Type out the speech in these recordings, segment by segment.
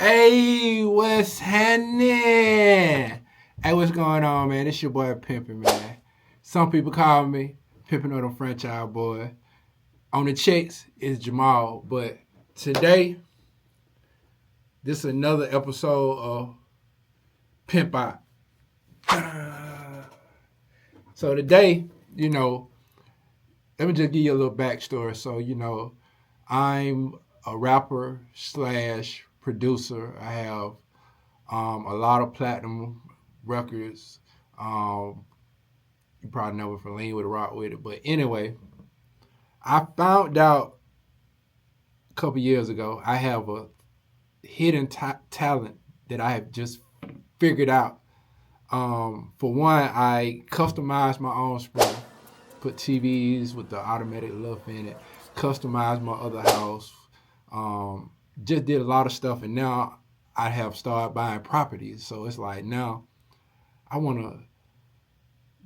Hey, what's happening? Hey, what's going on, man? It's your boy Pimpin, man. Some people call me Pimpin' or the Franchise Boy. On the checks is Jamal, but today, this is another episode of Pimp Out. So today, let me just give you a little backstory. So, I'm a rapper slash producer. I have a lot of platinum records. You probably know it from Lean with a Rock with it. But anyway, I found out a couple years ago I have a hidden talent that I have just figured out. For one, I customized my own spring, put TVs with the automatic look in it, customized my other house, just did a lot of stuff, and now I have started buying properties. So it's like now I want to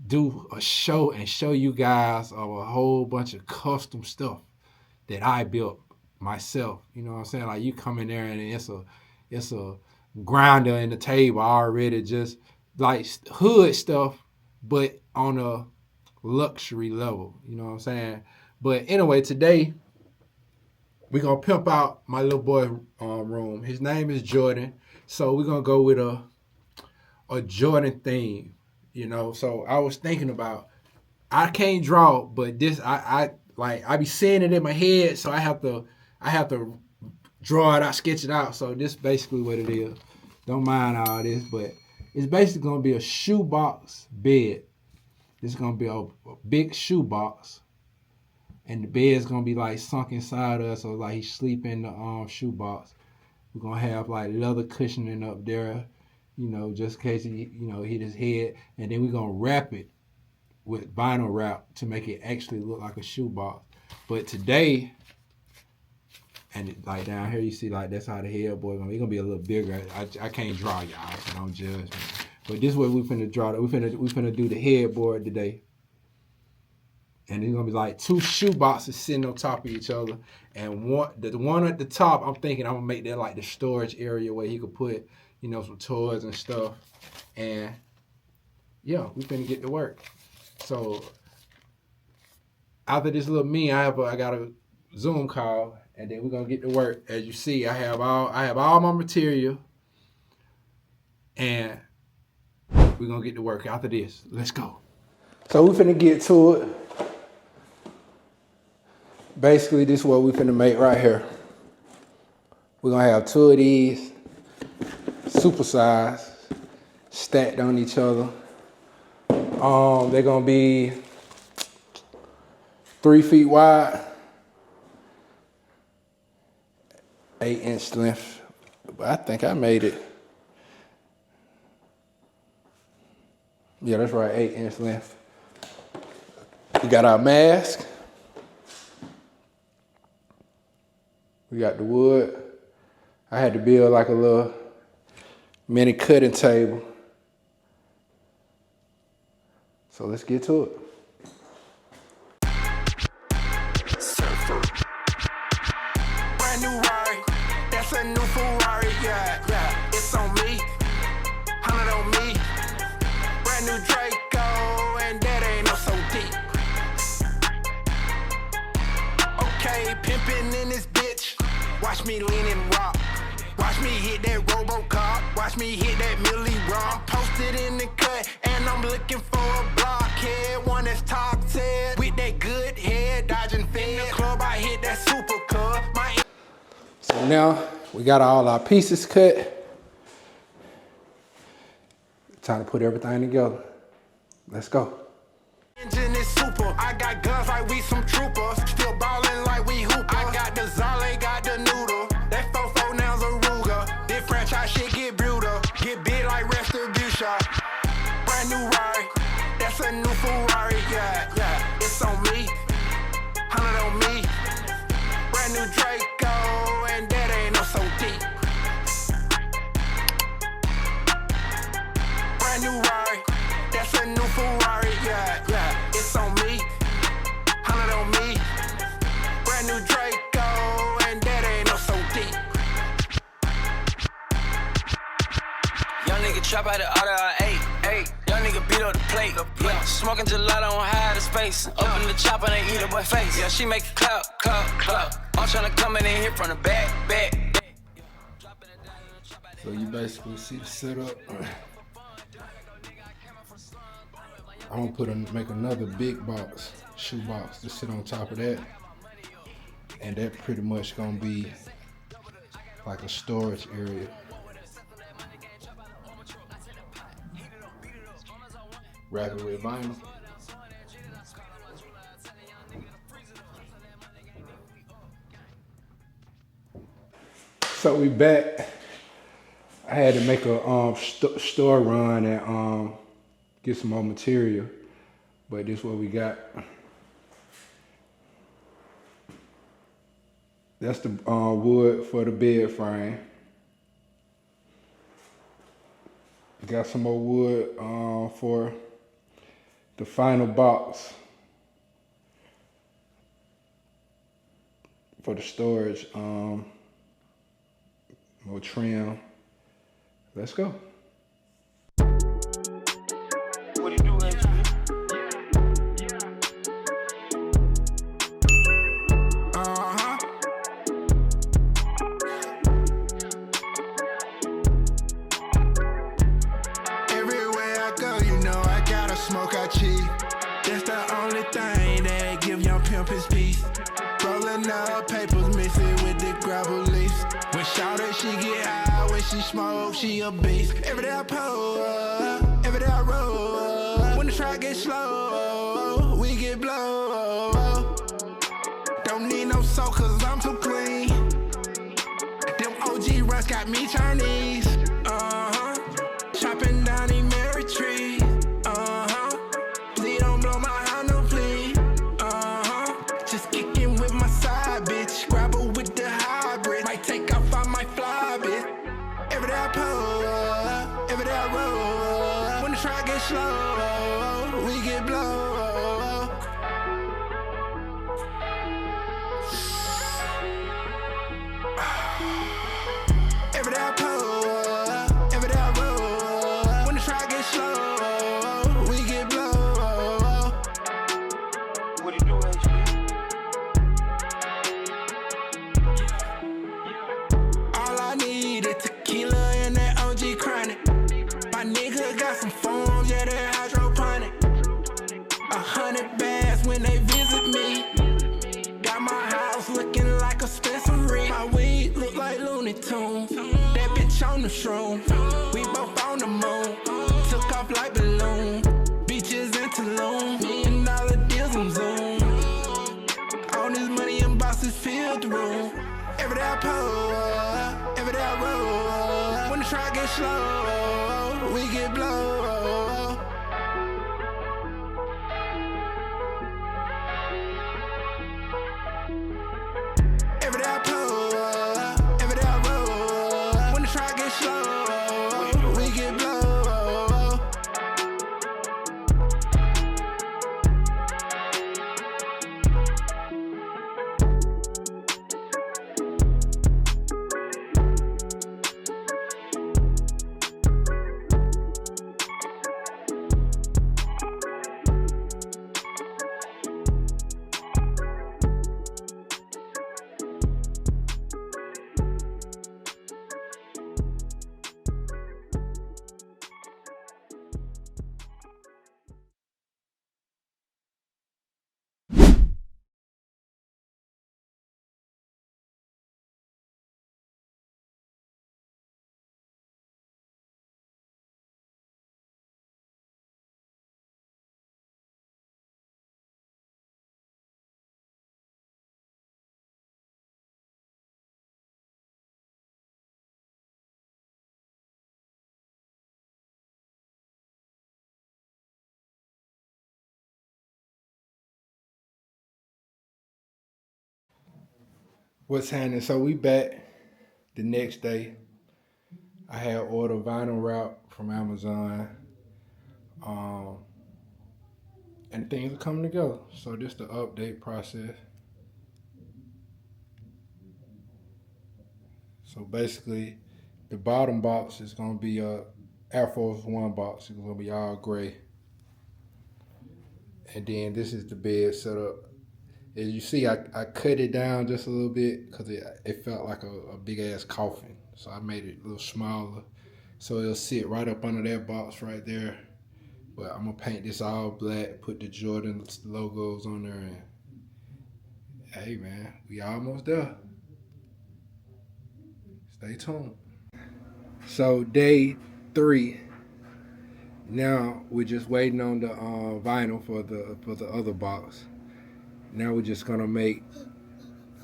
do a show and show you guys of a whole bunch of custom stuff that I built myself. You know what I'm saying? Like you come in there and it's a grinder in the table already, just like hood stuff, but on a luxury level. You know what I'm saying? But anyway, today we're going to pimp out my little boy room. His name is Jordan. So we're going to go with a Jordan theme, So I was thinking about, I can't draw, but this, I be seeing it in my head, so I have to draw it out, sketch it out. So this is basically what it is. Don't mind all this, but it's basically going to be a shoebox bed. This is going to be a big shoebox. And the bed's going to be like sunk inside us, so like he's sleeping in the shoebox. We're going to have like leather cushioning up there, just in case he, hit his head. And then we're going to wrap it with vinyl wrap to make it actually look like a shoebox. But today, and like down here, you see like that's how the headboard gonna be. It's gonna be a little bigger. I can't draw y'all, so don't judge me. But this way we finna draw. We finna do the headboard today. And it's gonna be like two shoe boxes sitting on top of each other. And the one at the top, I'm thinking I'm gonna make that like the storage area where he could put, some toys and stuff. And yeah, we finna get to work. So after this little I got a Zoom call, and then we're gonna get to work. As you see, I have all my material, and we're gonna get to work after this. Let's go. So we're finna get to it. Basically, this is what we're finna make right here. We're gonna have two of these super size stacked on each other. They're gonna be 3 feet wide, 8-inch length. But I think I made it. Yeah, that's right, 8-inch length. We got our mask. We got the wood. I had to build like a little mini cutting table. So let's get to it. Surfer. Brand new ride. That's a new Ferrari. Yeah. It's on me. 100 on me. Brand new Draco, and that ain't no so deep. Okay, pimpin' in this bitch. Watch me lean and rock. Watch me hit that RoboCop. Watch me hit that Millie Rock. Posted in the cut, and I'm looking for a blockhead. One that's toxic with that good head, dodging fin. The club, I hit that super club. So now we got all our pieces cut. Time to put everything together. Let's go. Engine is super. I got guns like we some troopers. Still ballin' like we hoopers. I got the Zale, got the noodle. That 4-4 now's a Ruger. This franchise shit get brutal. Get big like retribution. Brand new ride. That's a new Ferrari. Yeah. It's on me. 100 on me. Brand new Draco, and that ain't no so deep. Brand new ride. That's a new Ferrari. Yeah. It's on me. 100 on me. Brand new Draco, and that ain't no so deep. Trap out the order, I ate. Young nigga beat up the plate. Yeah, smoking gelato on high the space. Open the chopper and eat a boy face. Yeah, she make it clap. I'm tryna come in and hit from the back. So you basically see the setup. I'm gonna make another big box, shoe box, to sit on top of that, and that pretty much gonna be like a storage area. Wrap it with vinyl. So we back. I had to make a store run and get some more material, but this is what we got. That's the wood for the bed frame. Got some more wood for the final box for the storage. More trim. Let's go. What do you do, Everywhere I go, you know I gotta smoke out cheap. That's the only thing that give young pimp his peace. Rolling up papers, mix it with the gravel leaves. When shawty she get high, when she smoke, she a beast. Every day I pull up, every day I roll up. When the track get slow, we get blow. Don't need no soul cause I'm too clean. Them OG runs got me Chinese. Chopping down these Mary trees. Please don't blow my hand, no please. Just kicking with my side bitch. Grapple with the hybrid. Might take off, I might fly bitch. Every day I pull up, every day I roll up. When the track gets slow, we get blow. Every day I pull up, every day I roll up. When the track gets slow, we get blow. What do you do, All I need is tequila and that OG chronic. My nigga got some forms, yeah, that hydroponic. 100 bags when they visit me. Got my house looking like a Spencery. My weed look like Looney Tunes. That bitch on the shroom. We both on the moon. Took off like balloon. Beaches in Tulum. $1 million deals on Zoom. All this money and bosses fill the room. Every day I pull up, every day I roll up. When the track gets slow, we get blow. Every day I pull up, every day I roll up. When the track gets slow, we get blow. What's happening? So we back the next day. I had ordered vinyl wrap from Amazon. And things are coming together. So this the update process. So basically the bottom box is gonna be Air Force One box. It's gonna be all gray. And then this is the bed setup. As you see, I cut it down just a little bit because it felt like a big ass coffin. So I made it a little smaller. So it'll sit right up under that box right there. But I'm gonna paint this all black, put the Jordan logos on there, and hey man, we almost there. Stay tuned. So day 3. Now we're just waiting on the vinyl for the other box. Now we're just gonna make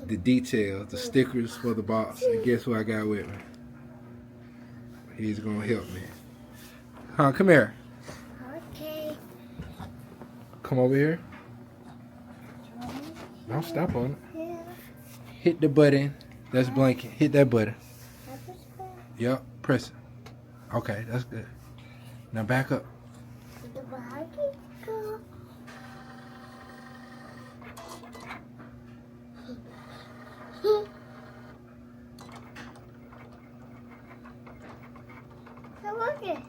the details, the stickers for the box. And guess who I got with me? He's gonna help me. Huh? Come here. Okay. Come over here. Don't stop on it. Yeah. Hit the button. That's blinking. Hit that button. Yup. Press it. Okay, that's good. Now back up. The blanket go. Look at